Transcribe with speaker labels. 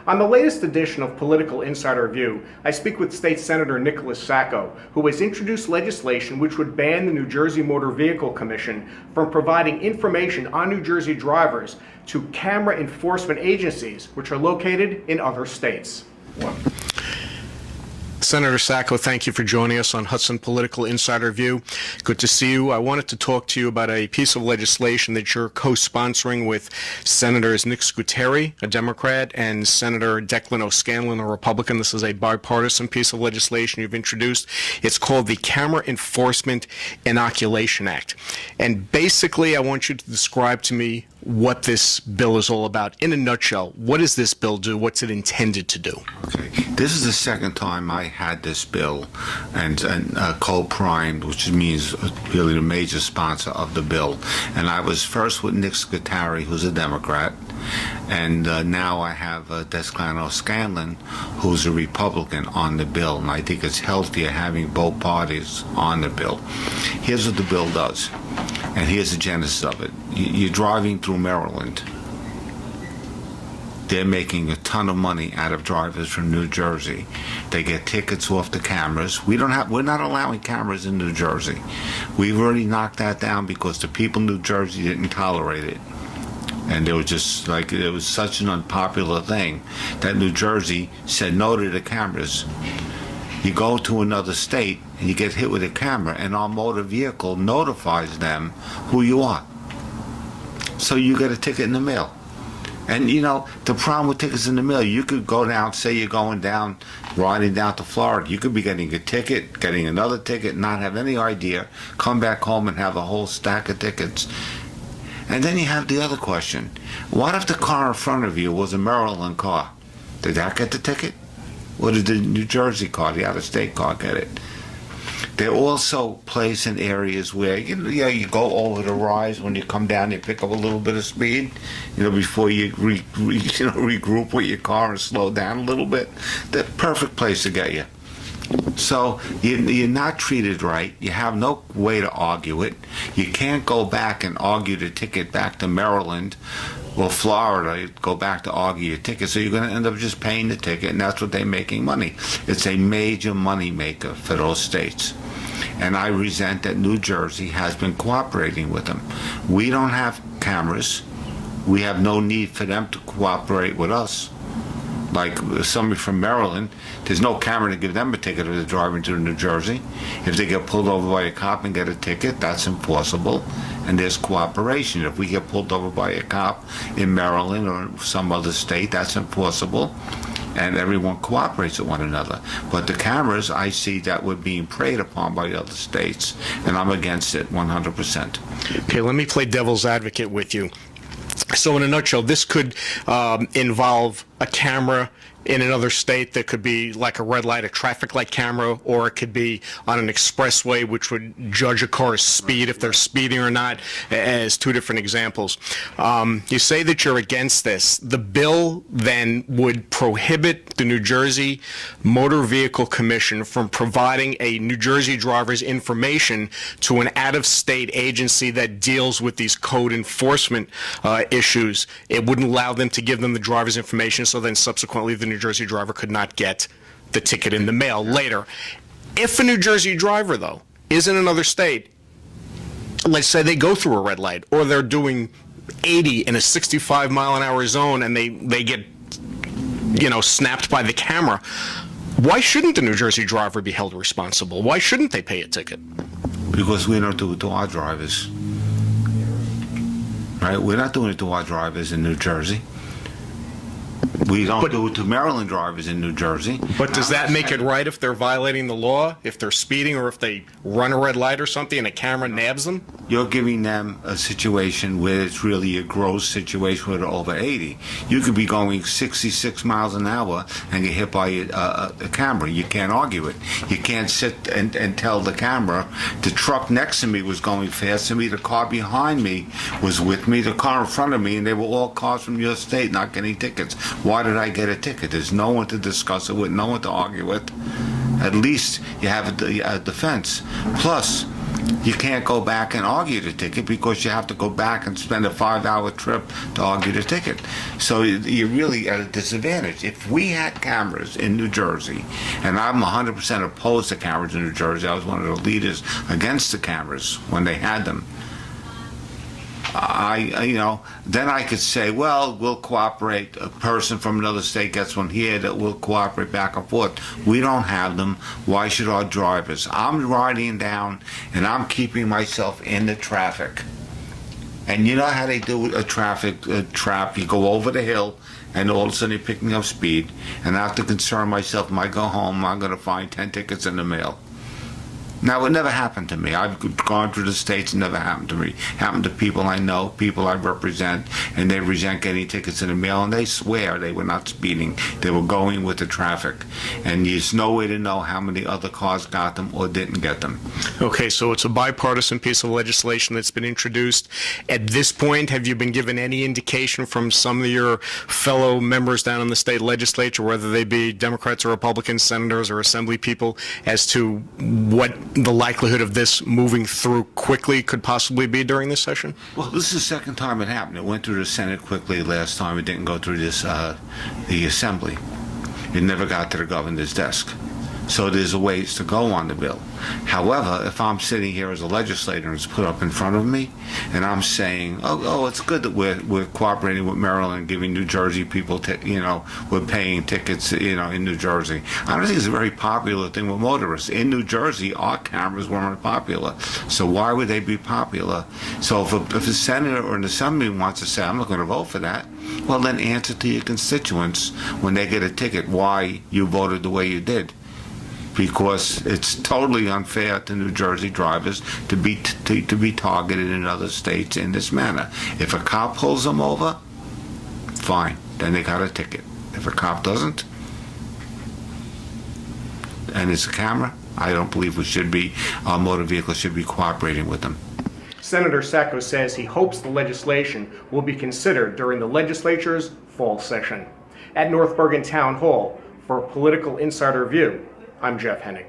Speaker 1: On the latest edition of Political Insider View, I speak with State Senator Nicholas Sacco, who has introduced legislation which would ban the New Jersey Motor Vehicle Commission from providing information on New Jersey drivers to camera enforcement agencies, which are located in other states.
Speaker 2: Senator Sacco, thank you for joining us on Hudson Political Insider View. Good to see you. I wanted to talk to you about a piece of legislation that you're co-sponsoring with Senators Nick Scuteri, a Democrat, and Senator Declan O'Scanlan, a Republican. This is a bipartisan piece of legislation you've introduced. It's called the Camera Enforcement Inoculation Act. And basically, I want you to describe to me what this bill is all about. In a nutshell, what does this bill do? What's it intended to do?
Speaker 3: Okay. This is the second time I had this bill and co-primed, which means really the major sponsor of the bill. And I was first with Nick Scuteri, who's a Democrat, and now I have Declan O'Scanlan, who's a Republican, on the bill. And I think it's healthier having both parties on the bill. Here's what the bill does, and here's the genesis of it. You're driving through Maryland. They're making a ton of money out of drivers from New Jersey. They get tickets off the cameras. We're not allowing cameras in New Jersey. We've already knocked that down because the people in New Jersey didn't tolerate it. And they were just like, it was such an unpopular thing that New Jersey said no to the cameras. You go to another state and you get hit with a camera, and our motor vehicle notifies them who you are. So you get a ticket in the mail. And you know, the problem with tickets in the mail, you could go down, say you're going down, riding down to Florida, you could be getting a ticket, getting another ticket, not have any idea, come back home and have a whole stack of tickets. And then you have the other question. What if the car in front of you was a Maryland car? Did that get the ticket? Or did the New Jersey car, the out-of-state car, get it? They're also placed in areas where you go over the rise. When you come down, you pick up a little bit of speed, before you regroup with your car and slow down a little bit. The perfect place to get you. So you're not treated right. You have no way to argue it. You can't go back and argue the ticket back to Maryland or Florida, go back to argue your ticket. So you're going to end up just paying the ticket, and that's what they're making money. It's a major money maker for those states. And I resent that New Jersey has been cooperating with them. We don't have cameras. We have no need for them to cooperate with us. Like somebody from Maryland, there's no camera to give them a ticket if they're driving to New Jersey. If they get pulled over by a cop and get a ticket, that's enforceable. And there's cooperation. If we get pulled over by a cop in Maryland or some other state, that's enforceable. And everyone cooperates with one another. But the cameras, I see that we're being preyed upon by other states, and I'm against it 100%.
Speaker 2: Okay, let me play devil's advocate with you. So in a nutshell, this could involve a camera in another state that could be like a red light, a traffic light camera, or it could be on an expressway, which would judge a car's speed, if they're speeding or not, as two different examples. You say that you're against this. The bill then would prohibit the New Jersey Motor Vehicle Commission from providing a New Jersey driver's information to an out-of-state agency that deals with these code enforcement issues. It wouldn't allow them to give them the driver's information, so then subsequently the New Jersey driver could not get the ticket in the mail later. If a New Jersey driver, though, is in another state, let's say they go through a red light, or they're doing 80 in a 65-mile-an-hour zone, and they get, snapped by the camera, why shouldn't the New Jersey driver be held responsible? Why shouldn't they pay a ticket?
Speaker 3: Because we don't do it to our drivers. Right? We're not doing it to our drivers in New Jersey. We don't do it to Maryland drivers in New Jersey.
Speaker 2: But does that make it right if they're violating the law, if they're speeding, or if they run a red light or something and a camera nabs them?
Speaker 3: You're giving them a situation where it's really a gross situation where they're over 80. You could be going 66 miles an hour and get hit by a camera. You can't argue it. You can't sit and tell the camera, the truck next to me was going faster than me, the car behind me was with me, the car in front of me, and they were all cars from your state not getting tickets. Why did I get a ticket? There's no one to discuss it with, no one to argue with. At least you have a defense. Plus, you can't go back and argue the ticket because you have to go back and spend a 5-hour trip to argue the ticket. So you're really at a disadvantage. If we had cameras in New Jersey, and I'm 100% opposed to cameras in New Jersey, I was one of the leaders against the cameras when they had them. Then I could say, well, we'll cooperate. A person from another state gets one here that will cooperate back and forth. We don't have them. Why should our drivers? I'm riding down and I'm keeping myself in the traffic. And you know how they do a traffic trap? You go over the hill and all of a sudden you're picking up speed. And I have to concern myself, when I go home, I'm going to find 10 tickets in the mail. Now, it never happened to me. I've gone through the states, it never happened to me. It happened to people I know, people I represent, and they resent getting tickets in the mail, and they swear they were not speeding. They were going with the traffic. And there's no way to know how many other cars got them or didn't get them.
Speaker 2: Okay, so it's a bipartisan piece of legislation that's been introduced. At this point, have you been given any indication from some of your fellow members down in the state legislature, whether they be Democrats or Republicans, senators or assembly people, as to what the likelihood of this moving through quickly could possibly be during this session?
Speaker 3: Well, this is the second time it happened. It went through the Senate quickly last time. It didn't go through the Assembly. It never got to the governor's desk. So there's a ways to go on the bill. However, if I'm sitting here as a legislator and it's put up in front of me, and I'm saying, oh, it's good that we're cooperating with Maryland and giving New Jersey people, we're paying tickets, in New Jersey. I don't think it's a very popular thing with motorists. In New Jersey, our cameras weren't popular. So why would they be popular? So if a senator or an assemblyman wants to say, I'm not going to vote for that, well, then answer to your constituents when they get a ticket why you voted the way you did. Because it's totally unfair to New Jersey drivers to be targeted in other states in this manner. If a cop pulls them over, fine, then they got a ticket. If a cop doesn't, and it's a camera, I don't believe our motor vehicles should be cooperating with them.
Speaker 1: Senator Sacco says he hopes the legislation will be considered during the legislature's fall session. At North Bergen Town Hall, for Political Insider View, I'm Jeff Henig.